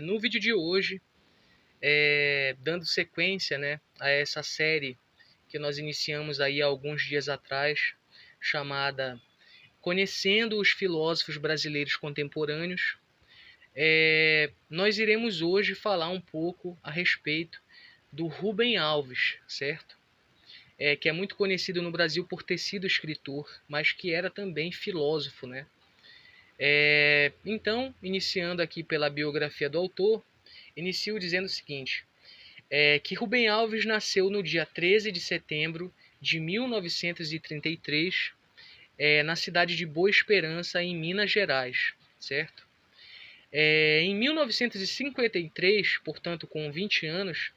No vídeo de hoje, dando sequência, né, a essa série que nós iniciamos aí há alguns dias atrás, chamada Conhecendo os Filósofos Brasileiros Contemporâneos, nós iremos hoje falar um pouco a respeito do Rubem Alves, certo? Que é muito conhecido no Brasil por ter sido escritor, mas que era também filósofo, né? Então, iniciando aqui pela biografia do autor, inicio dizendo o seguinte, que Rubem Alves nasceu no dia 13 de setembro de 1933, na cidade de Boa Esperança, em Minas Gerais, certo? Em 1953, portanto com 20 anos,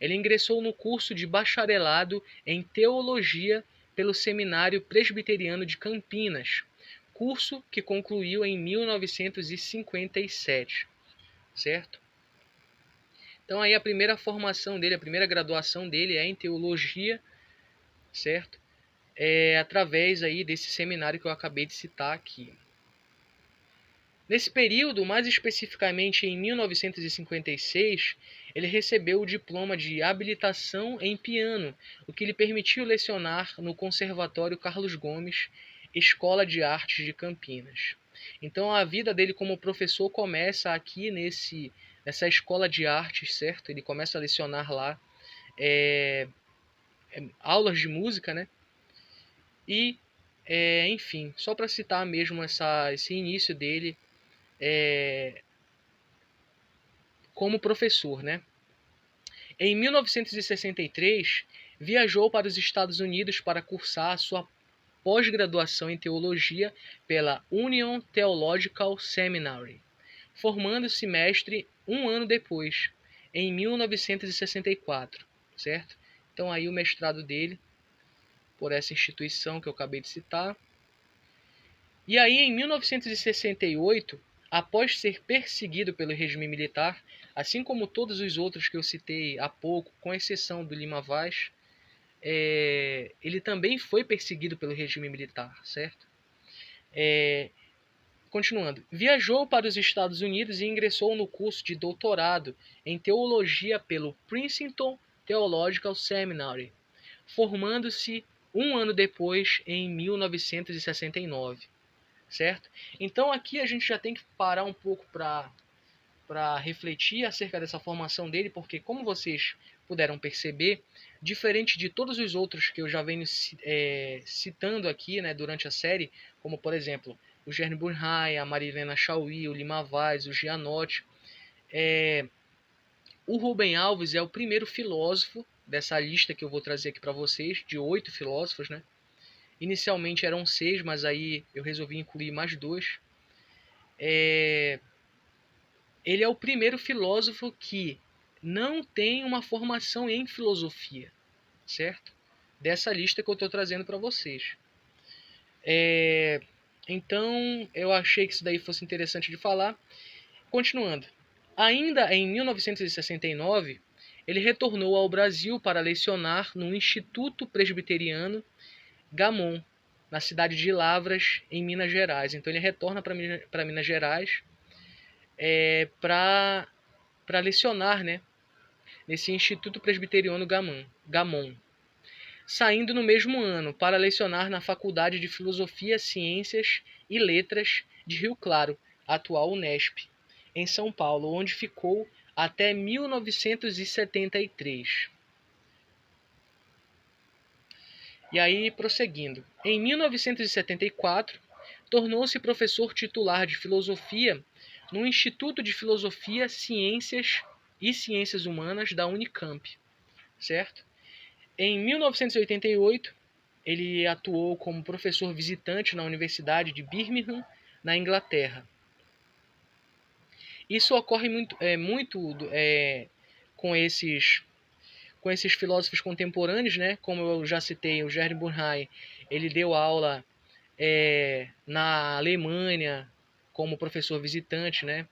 ele ingressou no curso de bacharelado em Teologia pelo Seminário Presbiteriano de Campinas, curso que concluiu em 1957, certo? Então aí a primeira formação dele, a primeira graduação dele é em Teologia, certo? Através aí desse seminário que eu acabei de citar aqui. Nesse período, mais especificamente em 1956, ele recebeu o diploma de habilitação em piano, o que lhe permitiu lecionar no Conservatório Carlos Gomes, Escola de Artes de Campinas. Então a vida dele como professor começa aqui nessa escola de artes, certo? Ele começa a lecionar lá aulas de música, né? E, enfim, só para citar mesmo esse início dele como professor, né? Em 1963, viajou para os Estados Unidos para cursar sua pós-graduação em teologia pela Union Theological Seminary, formando-se mestre um ano depois, em 1964, certo? Então aí o mestrado dele por essa instituição que eu acabei de citar. E aí em 1968, após ser perseguido pelo regime militar, assim como todos os outros que eu citei há pouco, com exceção do Lima Vaz, ele também foi perseguido pelo regime militar, certo? Continuando, viajou para os Estados Unidos e ingressou no curso de doutorado em teologia pelo Princeton Theological Seminary, formando-se um ano depois, em 1969. Certo? Então aqui a gente já tem que parar um pouco para refletir acerca dessa formação dele, porque como vocês puderam perceber, diferente de todos os outros que eu já venho citando aqui, né, durante a série, como por exemplo o Gerny Burnhai, a Marilena Chauí, o Lima Vaz, o Gianotti, o Rubem Alves é o primeiro filósofo dessa lista que eu vou trazer aqui para vocês, de 8 filósofos, né? Inicialmente eram 6, mas aí eu resolvi incluir mais 2. Ele é o primeiro filósofo que não tem uma formação em filosofia, certo? Dessa lista que eu estou trazendo para vocês. Então, eu achei que isso daí fosse interessante de falar. Continuando. Ainda em 1969, ele retornou ao Brasil para lecionar no Instituto Presbiteriano Gamon, na cidade de Lavras, em Minas Gerais. Então ele retorna para Minas Gerais para lecionar, né, nesse Instituto Presbiteriano Gamon, saindo no mesmo ano para lecionar na Faculdade de Filosofia, Ciências e Letras de Rio Claro, atual Unesp, em São Paulo, onde ficou até 1973. E aí, prosseguindo. Em 1974, tornou-se professor titular de filosofia no Instituto de Filosofia, Ciências e Ciências Humanas da Unicamp, certo? Em 1988, ele atuou como professor visitante na Universidade de Birmingham, na Inglaterra. Isso ocorre muito com esses filósofos contemporâneos, né? Como eu já citei, o Gerny Burnhai, ele deu aula na Alemanha como professor visitante, né?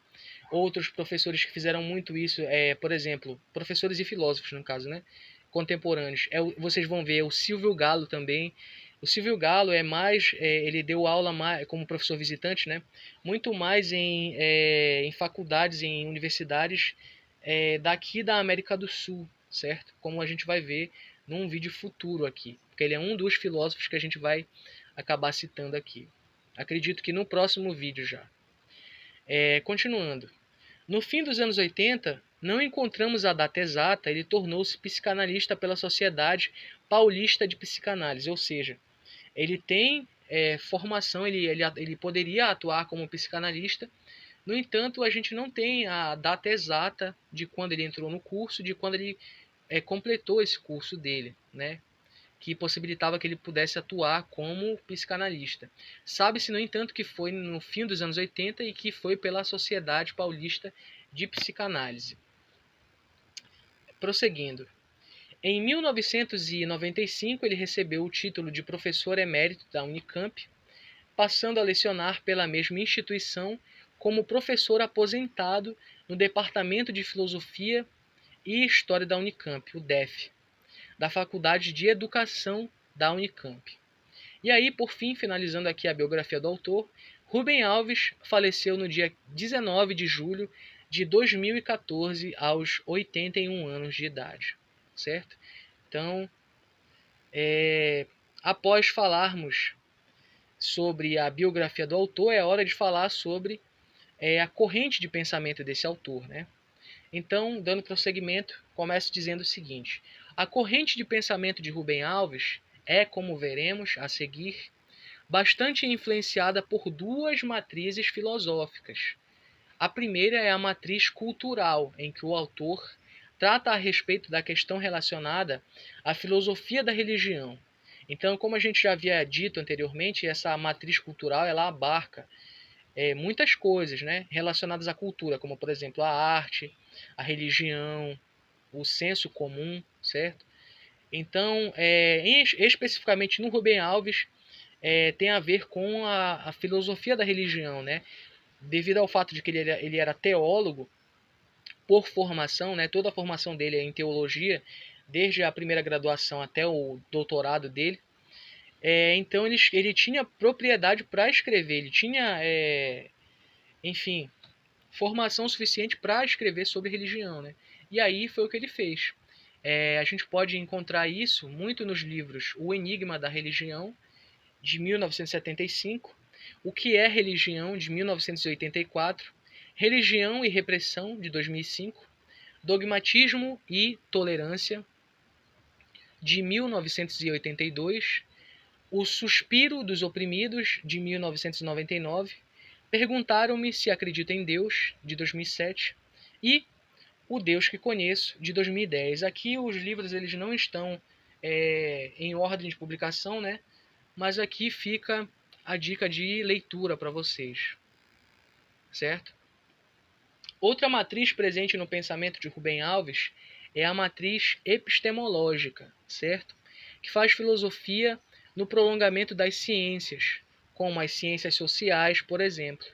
Outros professores que fizeram muito isso, por exemplo, professores e filósofos, no caso, né? Contemporâneos. Vocês vão ver o Silvio Galo também, O Silvio Galo ele deu aula como professor visitante, né? Muito mais em faculdades, em universidades daqui da América do Sul, certo? Como a gente vai ver num vídeo futuro aqui, porque ele é um dos filósofos que a gente vai acabar citando aqui. Acredito que no próximo vídeo já. Continuando. No fim dos anos 80, não encontramos a data exata, ele tornou-se psicanalista pela Sociedade Paulista de Psicanálise, ou seja, ele tem formação, ele poderia atuar como psicanalista. No entanto, a gente não tem a data exata de quando ele entrou no curso, de quando ele completou esse curso dele, né? Que possibilitava que ele pudesse atuar como psicanalista. Sabe-se, no entanto, que foi no fim dos anos 80 e que foi pela Sociedade Paulista de Psicanálise. Prosseguindo. Em 1995, ele recebeu o título de professor emérito da Unicamp, passando a lecionar pela mesma instituição como professor aposentado no Departamento de Filosofia e História da Unicamp, o DEF, da Faculdade de Educação da Unicamp. E aí, por fim, finalizando aqui a biografia do autor, Rubem Alves faleceu no dia 19 de julho de 2014, aos 81 anos de idade, certo? Então, após falarmos sobre a biografia do autor, é hora de falar sobre a corrente de pensamento desse autor, né? Então, dando prosseguimento, começo dizendo o seguinte: a corrente de pensamento de Rubem Alves é, como veremos a seguir, bastante influenciada por duas matrizes filosóficas. A primeira é a matriz cultural, em que o autor trata a respeito da questão relacionada à filosofia da religião. Então, como a gente já havia dito anteriormente, essa matriz cultural ela abarca muitas coisas, né, relacionadas à cultura, como, por exemplo, a arte, a religião, o senso comum, certo? Então, especificamente no Rubem Alves, tem a ver com a filosofia da religião, né? Devido ao fato de que ele era teólogo por formação, né? Toda a formação dele é em teologia, desde a primeira graduação até o doutorado dele. Então ele tinha propriedade para escrever, ele tinha, enfim, formação suficiente para escrever sobre religião, né? E aí foi o que ele fez. A gente pode encontrar isso muito nos livros O Enigma da Religião, de 1975, O que é Religião, de 1984, Religião e Repressão, de 2005, Dogmatismo e Tolerância, de 1982, O Suspiro dos Oprimidos, de 1999, Perguntaram-me se acredito em Deus, de 2007, e O Deus que Conheço, de 2010. Aqui os livros eles não estão em ordem de publicação, né? Mas aqui fica a dica de leitura para vocês, certo? Outra matriz presente no pensamento de Rubem Alves é a matriz epistemológica, certo? Que faz filosofia no prolongamento das ciências, como as ciências sociais, por exemplo.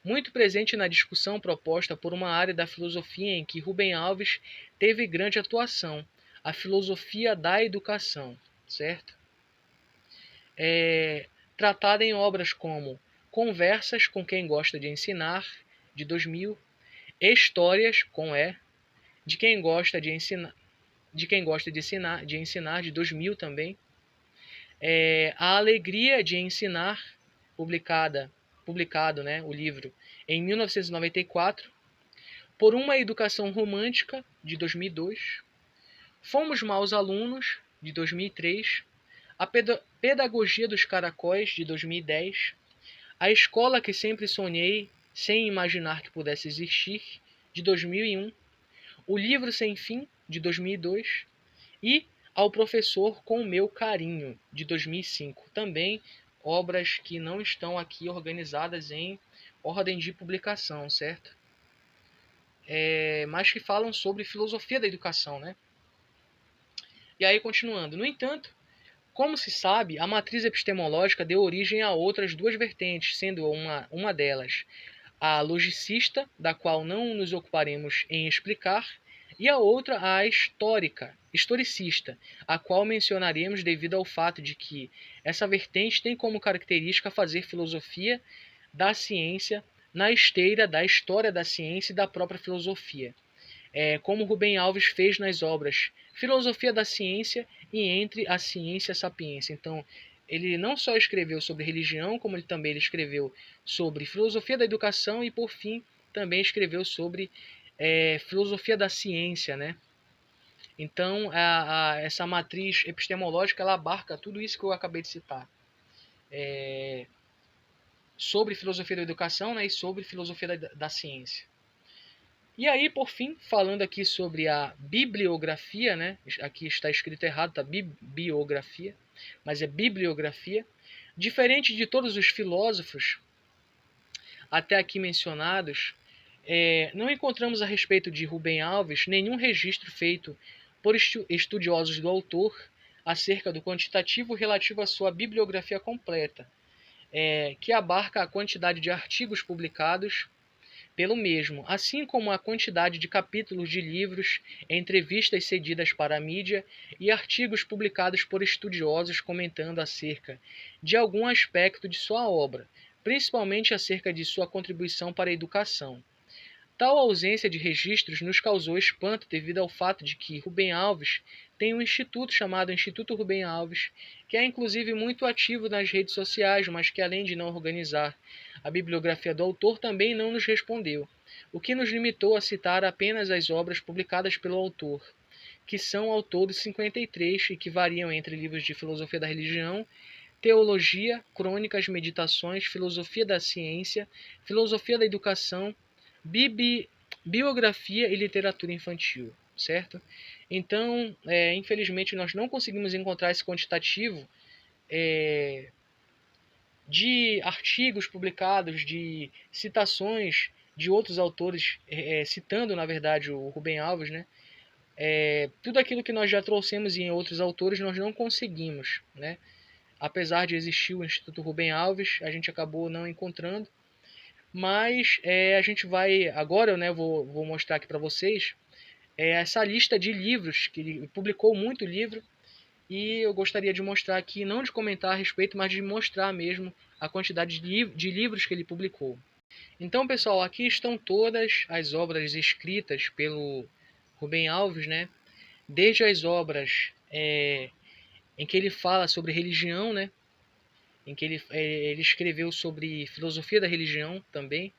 Muito presente na discussão proposta por uma área da filosofia em que Rubem Alves teve grande atuação, a filosofia da educação, certo? Tratada em obras como Conversas com Quem Gosta de Ensinar, de 2000, Histórias com de Quem Gosta de Ensinar, de ensinar, de 2000 também, A Alegria de Ensinar, publicado, né, o livro, em 1994, Por uma Educação Romântica, de 2002, Fomos Maus Alunos, de 2003, A Pedagogia dos Caracóis, de 2010, A Escola que Sempre Sonhei, sem imaginar que pudesse existir, de 2001, O Livro Sem Fim, de 2002, e Ao Professor com o Meu Carinho, de 2005. Também obras que não estão aqui organizadas em ordem de publicação, certo? Mas que falam sobre filosofia da educação, né? E aí, continuando. No entanto, como se sabe, a matriz epistemológica deu origem a outras duas vertentes, sendo uma delas a logicista, da qual não nos ocuparemos em explicar, e a outra a historicista, a qual mencionaremos devido ao fato de que essa vertente tem como característica fazer filosofia da ciência na esteira da história da ciência e da própria filosofia, como Rubem Alves fez nas obras Filosofia da Ciência e Entre a Ciência e a Sapiência. Então, ele não só escreveu sobre religião, como ele também escreveu sobre filosofia da educação e, por fim, também escreveu sobre filosofia da ciência, né? Então, essa matriz epistemológica ela abarca tudo isso que eu acabei de citar. Sobre filosofia da educação, né, e sobre filosofia da ciência. E aí, por fim, falando aqui sobre a bibliografia, né? Aqui está escrito errado, tá? Bibliografia, mas é bibliografia. Diferente de todos os filósofos até aqui mencionados, não encontramos a respeito de Rubem Alves nenhum registro feito por estudiosos do autor acerca do quantitativo relativo à sua bibliografia completa, que abarca a quantidade de artigos publicados pelo mesmo, assim como a quantidade de capítulos de livros, entrevistas cedidas para a mídia e artigos publicados por estudiosos comentando acerca de algum aspecto de sua obra, principalmente acerca de sua contribuição para a educação. Tal ausência de registros nos causou espanto devido ao fato de que Rubem Alves tem um instituto chamado Instituto Rubem Alves, que é inclusive muito ativo nas redes sociais, mas que além de não organizar a bibliografia do autor, também não nos respondeu, o que nos limitou a citar apenas as obras publicadas pelo autor, que são ao todo 53 e que variam entre livros de filosofia da religião, teologia, crônicas, meditações, filosofia da ciência, filosofia da educação, biografia e literatura infantil, certo? Então, infelizmente, nós não conseguimos encontrar esse quantitativo de artigos publicados, de citações de outros autores, citando, na verdade, o Rubem Alves, né? Tudo aquilo que nós já trouxemos em outros autores, nós não conseguimos, né? Apesar de existir o Instituto Rubem Alves, a gente acabou não encontrando. Mas a gente vai agora, né, vou mostrar aqui para vocês essa lista de livros, que ele publicou muito livro, e eu gostaria de mostrar aqui, não de comentar a respeito, mas de mostrar mesmo a quantidade de livros que ele publicou. Então, pessoal, aqui estão todas as obras escritas pelo Rubem Alves, né? Desde as obras em que ele fala sobre religião, né? Em que ele escreveu sobre filosofia da religião também,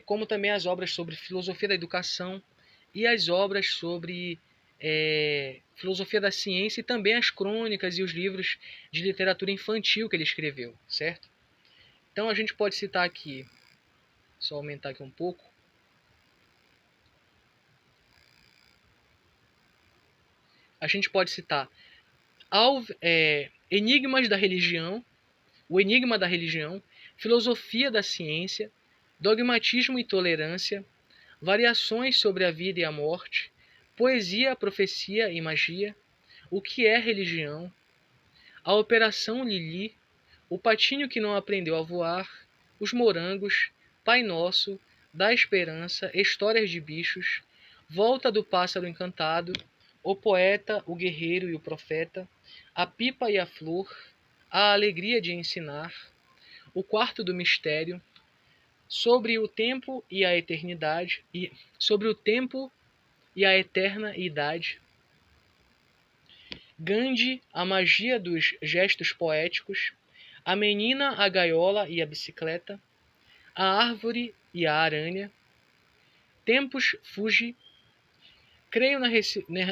como também as obras sobre filosofia da educação e as obras sobre filosofia da ciência e também as crônicas e os livros de literatura infantil que ele escreveu, certo? Então a gente pode citar aqui, só aumentar aqui um pouco, a gente pode citar Enigmas da Religião, O Enigma da Religião, Filosofia da Ciência, Dogmatismo e Tolerância, Variações sobre a Vida e a Morte, Poesia, Profecia e Magia, O que é Religião, A Operação Lili, O Patinho que não aprendeu a voar, Os Morangos, Pai Nosso, Da Esperança, Histórias de Bichos, Volta do Pássaro Encantado, O Poeta, o Guerreiro e o Profeta, A Pipa e a Flor, A Alegria de Ensinar, O Quarto do Mistério, Sobre o Tempo e a Eternidade, e sobre o tempo e a eterna idade, Gandhi, a magia dos gestos poéticos, A menina, a gaiola e a bicicleta, A árvore e a aranha, Tempos Fugi, Creio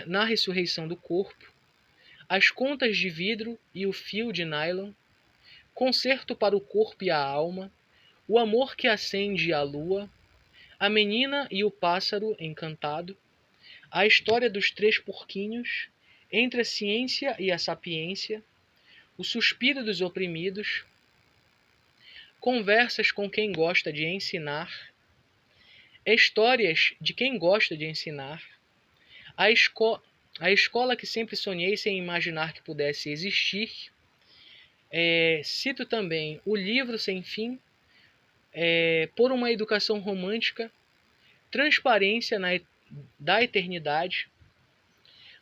na ressurreição do corpo, As contas de vidro e o fio de nylon, Concerto para o corpo e a alma, O amor que acende a lua, A menina e o pássaro encantado, A história dos três porquinhos, Entre a ciência e a sapiência, O suspiro dos oprimidos, Conversas com quem gosta de ensinar, Histórias de quem gosta de ensinar, A escola que sempre sonhei sem imaginar que pudesse existir. Cito também O livro sem fim, Por uma educação romântica, Transparência da eternidade,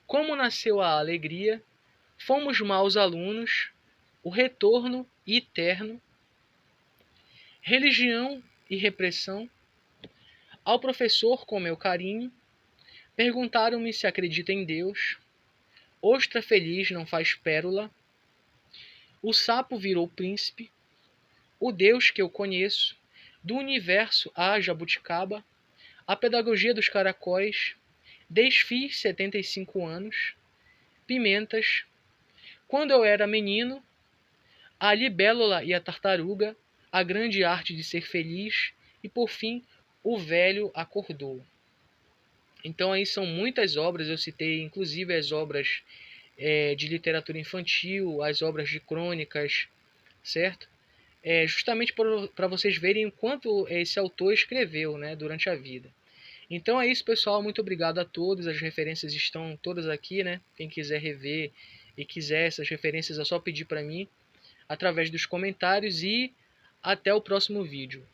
como nasceu a alegria, fomos maus alunos, o retorno eterno, religião e repressão, ao professor com meu carinho, perguntaram-me se acredita em Deus, ostra feliz não faz pérola, o sapo virou príncipe, o Deus que eu conheço, do universo a jabuticaba, a pedagogia dos caracóis, desfiz 75 anos, pimentas, quando eu era menino, a libélula e a tartaruga, a grande arte de ser feliz, e por fim, o velho acordou. Então aí são muitas obras, eu citei inclusive as obras de literatura infantil, as obras de crônicas, certo? Justamente para vocês verem o quanto esse autor escreveu, né, durante a vida. Então é isso, pessoal. Muito obrigado a todos. As referências estão todas aqui, né? Quem quiser rever e quiser essas referências é só pedir para mim através dos comentários e até o próximo vídeo.